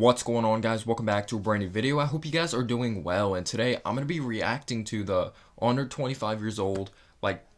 What's going on, guys? Welcome back to a brand new video. I hope you guys are doing well, and today I'm going to be reacting to the under 25 years old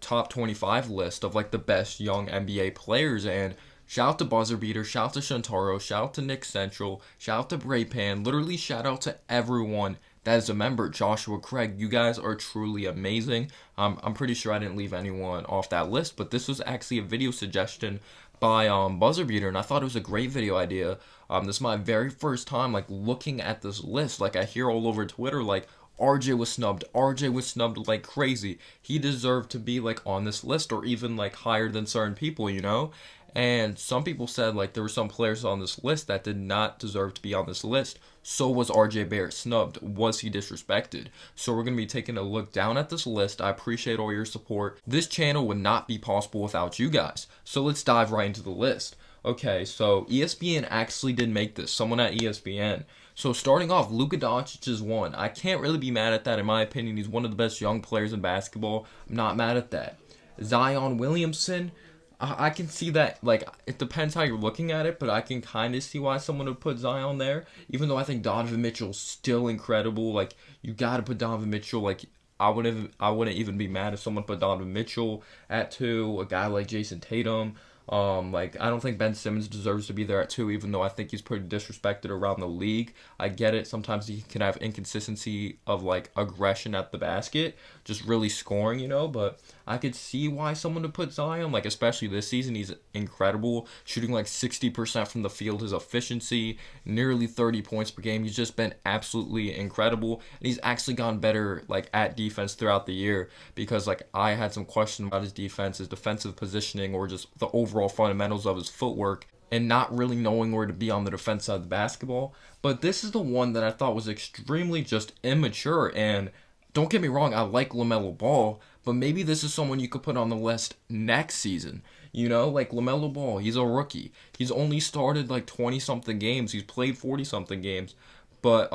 top 25 list of the best young NBA players. And shout out to Buzzer Beater, shout out to Shuntaro, shout out to Knicks Central, shout out to Bray, literally shout out to everyone that is a member. Joshua, Craig, you guys are truly amazing. I'm pretty sure I didn't leave anyone off that list, but this was actually a video suggestion by Buzzer Beater, and I thought it was a great video idea. This is my very first time looking at this list. I hear all over Twitter RJ was snubbed. RJ was snubbed like crazy. He deserved to be on this list or even higher than certain people, you know? And some people said there were some players on this list that did not deserve to be on this list. So was RJ Barrett snubbed? Was he disrespected? So we're going to be taking a look down at this list. I appreciate all your support. This channel would not be possible without you guys. So let's dive right into the list. Okay, so ESPN actually did make this. Someone at ESPN. So starting off, Luka Doncic is one. I can't really be mad at that. In my opinion, he's one of the best young players in basketball. I'm not mad at that. Zion Williamson, I can see that, it depends how you're looking at it, but I can kind of see why someone would put Zion there, even though I think Donovan Mitchell's still incredible. You got to put Donovan Mitchell, I wouldn't even be mad if someone put Donovan Mitchell at 2, a guy like Jason Tatum. I don't think Ben Simmons deserves to be there at 2, even though I think he's pretty disrespected around the league. I get it. Sometimes he can have inconsistency of aggression at the basket, just really scoring, you know, but I could see why someone would put Zion, especially this season. He's incredible, shooting 60% from the field. His efficiency, nearly 30 points per game. He's just been absolutely incredible, and he's actually gotten better at defense throughout the year, because I had some questions about his defense, his defensive positioning, or just the overall fundamentals of his footwork, and not really knowing where to be on the defense side of the basketball. But this is the one that I thought was extremely just immature. And don't get me wrong, I like LaMelo Ball, but maybe this is someone you could put on the list next season. You know, LaMelo Ball, he's a rookie. He's only started 20-something games. He's played 40-something games, but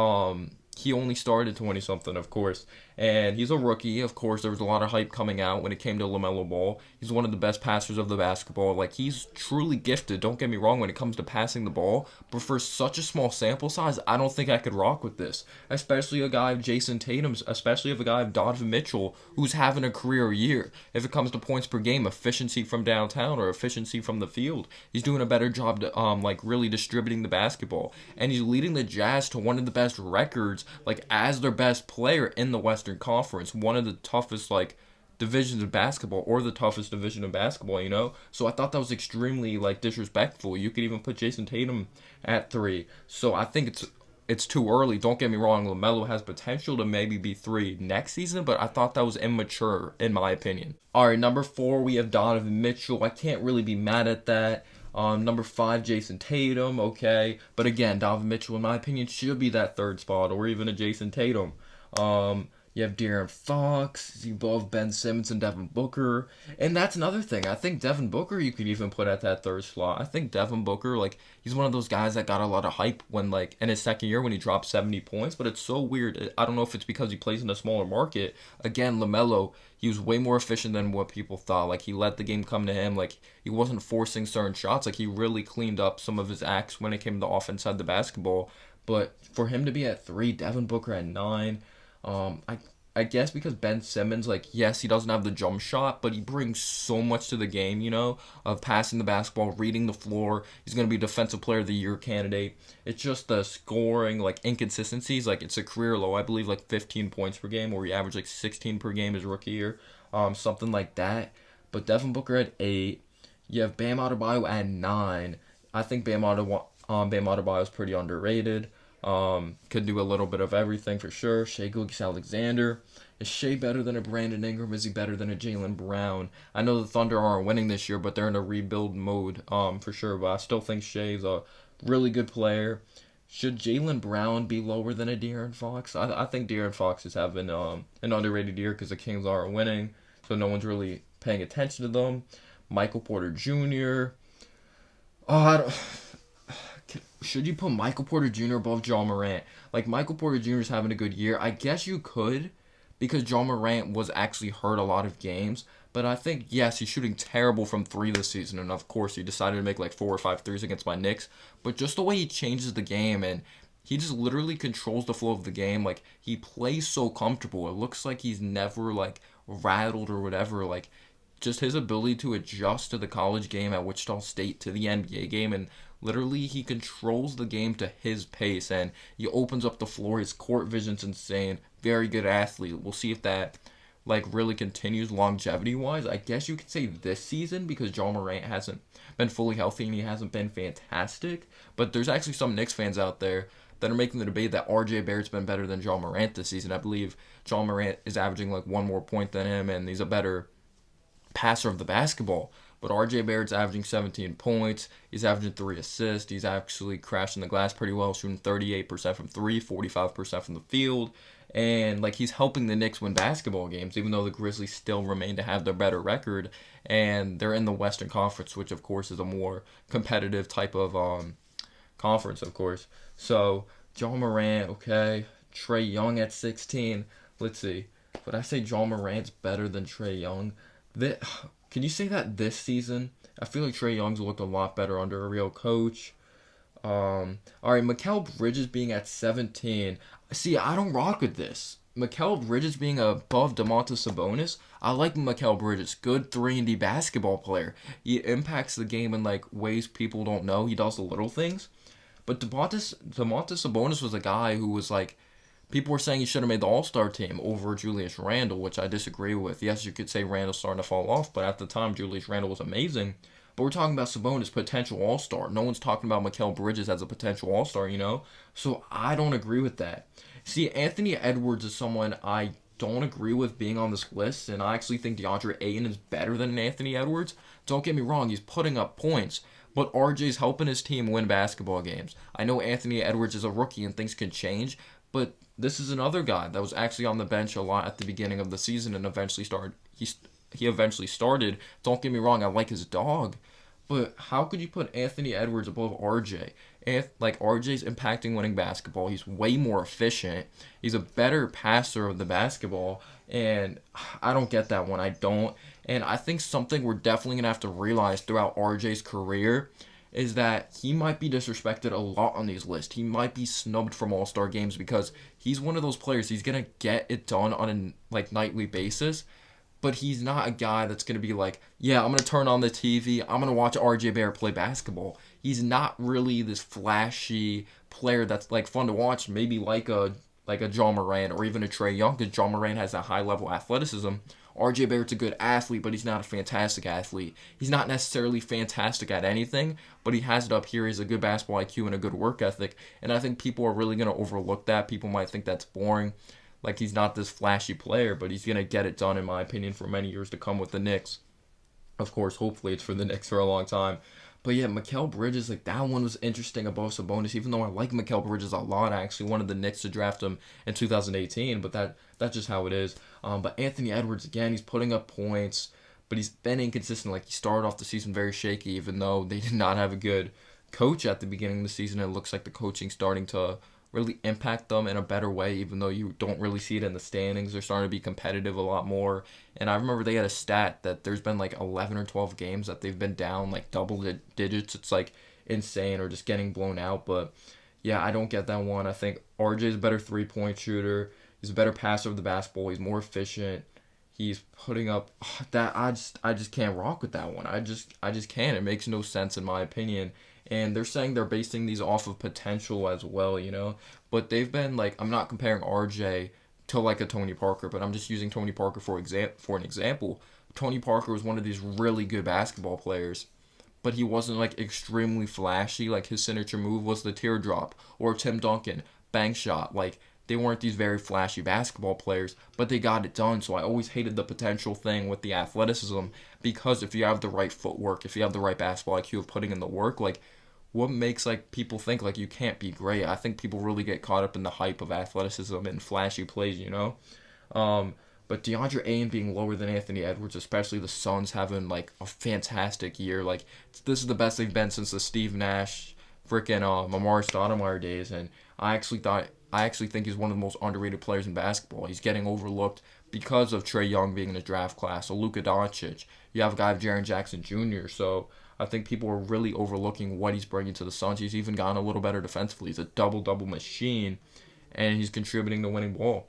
he only started 20-something, of course. And he's a rookie, of course. There was a lot of hype coming out when it came to LaMelo Ball. He's one of the best passers of the basketball. He's truly gifted, don't get me wrong, when it comes to passing the ball. But for such a small sample size, I don't think I could rock with this. Especially a guy of Jason Tatum's, especially of a guy of Donovan Mitchell, who's having a career year. If it comes to points per game, efficiency from downtown, or efficiency from the field, he's doing a better job to, really distributing the basketball. And he's leading the Jazz to one of the best records, as their best player in the Western Conference, one of the toughest divisions of basketball, or the toughest division of basketball, you know. So I thought that was extremely disrespectful. You could even put Jason Tatum at 3. So I think it's too early. Don't get me wrong, LaMelo has potential to maybe be 3 next season, but I thought that was immature in my opinion. All right, number 4 we have Donovan Mitchell. I can't really be mad at that. Number 5, Jason Tatum, okay. But again, Donovan Mitchell, in my opinion, should be that 3rd spot, or even a Jason Tatum. You have De'Aaron Fox, you both Ben Simmons and Devin Booker. And that's another thing. I think Devin Booker you could even put at that 3rd slot. I think Devin Booker, he's one of those guys that got a lot of hype when, in his 2nd year when he dropped 70 points. But it's so weird. I don't know if it's because he plays in a smaller market. Again, LaMelo, he was way more efficient than what people thought. He let the game come to him. He wasn't forcing certain shots. He really cleaned up some of his acts when it came to the offense side of the basketball. But for him to be at 3, Devin Booker at 9, I guess because Ben Simmons, yes, he doesn't have the jump shot, but he brings so much to the game, you know, of passing the basketball, reading the floor. He's going to be Defensive Player of the Year candidate. It's just the scoring, inconsistencies. It's a career low, I believe, 15 points per game, or he averaged 16 per game his rookie year, something like that. But Devin Booker at 8. You have Bam Adebayo at 9. I think Bam Adebayo is pretty underrated. Could do a little bit of everything for sure. Shai Gilgeous-Alexander. Is Shai better than a Brandon Ingram? Is he better than a Jaylen Brown? I know the Thunder aren't winning this year, but they're in a rebuild mode, for sure. But I still think Shai's a really good player. Should Jaylen Brown be lower than a De'Aaron Fox? I think De'Aaron Fox is having an underrated year because the Kings aren't winning, so no one's really paying attention to them. Michael Porter Jr. Should you put Michael Porter Jr. above John Morant? Michael Porter Jr. is having a good year. I guess you could, because John Morant was actually hurt a lot of games. But I think, yes, he's shooting terrible from three this season, and of course he decided to make like 4 or 5 threes against my Knicks. But just the way he changes the game, and he just literally controls the flow of the game. Like, he plays so comfortable. It looks like he's never like rattled or whatever. Like, just his ability to adjust to the college game at Wichita State to the NBA game, and literally he controls the game to his pace, and he opens up the floor. His court vision's insane. Very good athlete. We'll see if that like really continues longevity wise. I guess you could say this season, because John Morant hasn't been fully healthy and he hasn't been fantastic. But there's actually some Knicks fans out there that are making the debate that RJ Barrett's been better than John Morant this season. I believe John Morant is averaging like one more point than him, and he's a better passer of the basketball. But RJ Barrett's averaging 17 points. He's averaging 3 assists. He's actually crashing the glass pretty well, shooting 38% from three, 45% from the field. And like, he's helping the Knicks win basketball games, even though the Grizzlies still remain to have their better record. And they're in the Western Conference, which of course is a more competitive type of conference, of course. So John Morant, okay. Trae Young at 16. Let's see. But I say John Morant's better than Trae Young. Can you say that this season? I feel like Trae Young's looked a lot better under a real coach. All right, Mikal Bridges being at 17. See, I don't rock with this. Mikal Bridges being above Domantas Sabonis. I like Mikal Bridges. Good 3-and-D basketball player. He impacts the game in like ways people don't know. He does the little things. But Domantas Sabonis was a guy who was like, people were saying he should have made the All-Star team over Julius Randle, which I disagree with. Yes, you could say Randle's starting to fall off, but at the time, Julius Randle was amazing. But we're talking about Sabonis, potential All-Star. No one's talking about Mikal Bridges as a potential All-Star, you know? So I don't agree with that. See, Anthony Edwards is someone I don't agree with being on this list, and I actually think DeAndre Ayton is better than Anthony Edwards. Don't get me wrong, he's putting up points, but RJ's helping his team win basketball games. I know Anthony Edwards is a rookie and things can change, but this is another guy that was actually on the bench a lot at the beginning of the season and eventually started. He eventually started. Don't get me wrong, I like his dog, but how could you put Anthony Edwards above RJ? Like, RJ's impacting winning basketball. He's way more efficient. He's a better passer of the basketball, and I don't get that one. I don't. And I think something we're definitely going to have to realize throughout RJ's career is that he might be disrespected a lot on these lists. He might be snubbed from All-Star games because he's one of those players. He's going to get it done on a like nightly basis, but he's not a guy that's going to be like, yeah, I'm going to turn on the TV. I'm going to watch RJ Barrett play basketball. He's not really this flashy player that's like fun to watch, maybe like a John Morant or even a Trae Young, because John Morant has a high-level athleticism. RJ Barrett's a good athlete, but he's not a fantastic athlete. He's not necessarily fantastic at anything, but he has it up here. He's a good basketball IQ and a good work ethic, and I think people are really going to overlook that. People might think that's boring. Like, he's not this flashy player, but he's going to get it done, in my opinion, for many years to come with the Knicks. Of course, hopefully it's for the Knicks for a long time. But yeah, Mikal Bridges, like, that one was interesting above Sabonis, even though I like Mikal Bridges a lot. I actually wanted the Knicks to draft him in 2018, but that's just how it is. But Anthony Edwards, again, he's putting up points, but he's been inconsistent. Like, he started off the season very shaky, even though they did not have a good coach at the beginning of the season. It looks like the coaching's starting to really impact them in a better way, even though you don't really see it in the standings. They're starting to be competitive a lot more. And I remember they had a stat that there's been like 11 or 12 games that they've been down like double digits. It's like insane, or just getting blown out. But yeah, I don't get that one. I think RJ's a better 3-point shooter. He's a better passer of the basketball. He's more efficient. He's putting up that I just can't rock with that one. I just can't. It makes no sense in my opinion. And they're saying they're basing these off of potential as well, you know. But they've been like, I'm not comparing RJ to like a Tony Parker, but I'm just using Tony Parker for an example. Tony Parker was one of these really good basketball players, but he wasn't like extremely flashy. Like, his signature move was the teardrop, or Tim Duncan, bank shot. Like, they weren't these very flashy basketball players, but they got it done. So I always hated the potential thing with the athleticism, because if you have the right footwork, if you have the right basketball IQ of putting in the work, like, what makes like people think like you can't be great? I think people really get caught up in the hype of athleticism and flashy plays, you know. But DeAndre Ayton being lower than Anthony Edwards, especially the Suns having like a fantastic year. Like, this is the best they've been since the Steve Nash freaking Amari Stoudemire days, and I actually think he's one of the most underrated players in basketball. He's getting overlooked because of Trae Young being in the draft class, or Luka Doncic. You have a guy of Jaren Jackson Jr., so I think people are really overlooking what he's bringing to the Suns. He's even gotten a little better defensively. He's a double-double machine, and he's contributing to winning ball.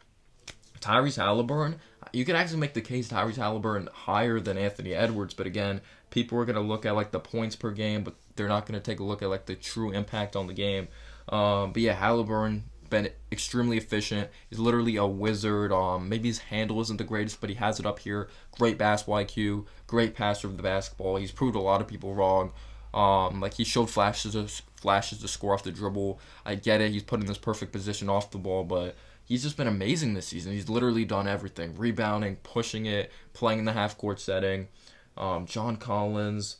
Tyrese Halliburton, you could actually make the case Tyrese Halliburton higher than Anthony Edwards, but again, people are going to look at like the points per game, but they're not going to take a look at like the true impact on the game. But yeah, Halliburton been extremely efficient. He's literally a wizard. Maybe his handle isn't the greatest, but he has it up here. Great basketball IQ, great passer of the basketball. He's proved a lot of people wrong. Like he showed flashes to score off the dribble. I get it. He's put in this perfect position off the ball, but he's just been amazing this season. He's literally done everything: rebounding, pushing it, playing in the half court setting. John Collins.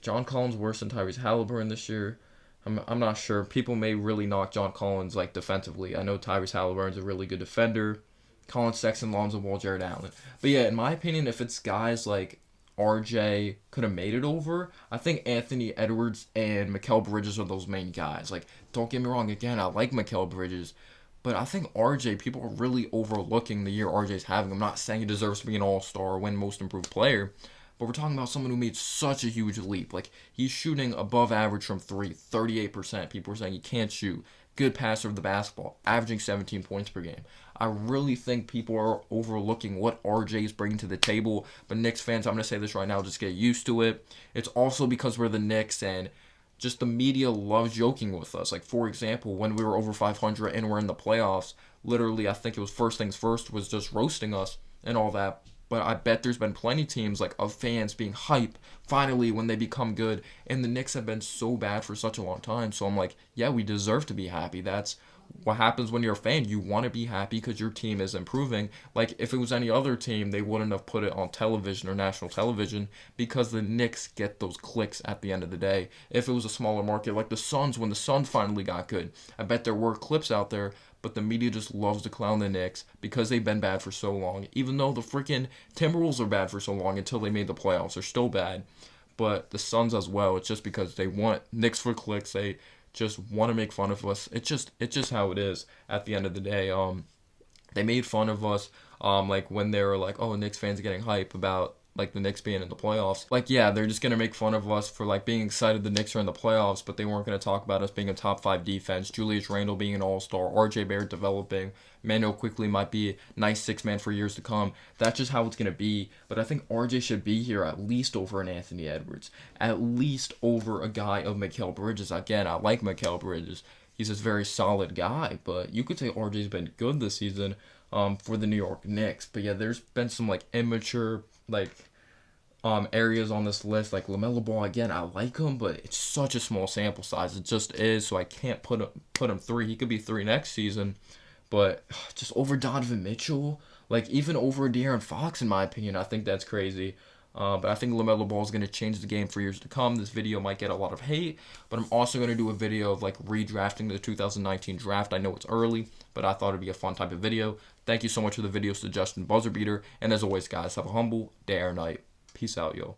John Collins worse than Tyrese Halliburton this year. I'm not sure. People may really knock John Collins like defensively. I know Tyrese Halliburton's a really good defender. Collins, Sexton, Lonzo Ball, Jared Allen. But yeah, in my opinion, if it's guys like RJ could have made it over, I think Anthony Edwards and Mikal Bridges are those main guys. Like, don't get me wrong. Again, I like Mikal Bridges, but I think RJ, people are really overlooking the year RJ's having. I'm not saying he deserves to be an all-star or win most improved player, but we're talking about someone who made such a huge leap. Like, he's shooting above average from three, 38%. People are saying he can't shoot. Good passer of the basketball, averaging 17 points per game. I really think people are overlooking what RJ is bringing to the table. But Knicks fans, I'm going to say this right now, just get used to it. It's also because we're the Knicks, and just the media loves joking with us. Like, for example, when we were over 500 and we're in the playoffs, literally, I think it was First Things First was just roasting us and all that. But I bet there's been plenty of teams like of fans being hype finally when they become good. And the Knicks have been so bad for such a long time. So I'm like, yeah, we deserve to be happy. That's what happens when you're a fan. You want to be happy because your team is improving. Like, if it was any other team, they wouldn't have put it on television or national television because the Knicks get those clicks at the end of the day. If it was a smaller market like the Suns, when the Suns finally got good, I bet there were clips out there, but the media just loves to clown the Knicks because they've been bad for so long. Even though the freaking Timberwolves are bad for so long until they made the playoffs, they're still bad. But the Suns as well, it's just because they want Knicks for clicks. They just want to make fun of us. It's just how it is at the end of the day. They made fun of us like when they were like, oh, Knicks fans are getting hype about like the Knicks being in the playoffs. Like, yeah, they're just going to make fun of us for like being excited the Knicks are in the playoffs, but they weren't going to talk about us being a top 5 defense, Julius Randle being an all-star, RJ Barrett developing, Mano quickly might be a nice 6-man for years to come. That's just how it's going to be. But I think RJ should be here at least over an Anthony Edwards, at least over a guy of Mikal Bridges. Again, I like Mikal Bridges. He's a very solid guy, but you could say RJ's been good this season for the New York Knicks. But yeah, there's been some like immature like areas on this list, like LaMelo Ball. Again, I like him, but it's such a small sample size. It just is, so I can't put him 3. He could be 3 next season, but just over Donovan Mitchell, like even over De'Aaron Fox, in my opinion, I think that's crazy. But I think LaMelo Ball is going to change the game for years to come. This video might get a lot of hate, but I'm also going to do a video of like redrafting the 2019 draft. I know it's early, but I thought it'd be a fun type of video. Thank you so much for the video suggestion, buzzer beater, and as always, guys, have a humble day or night. Peace out, yo.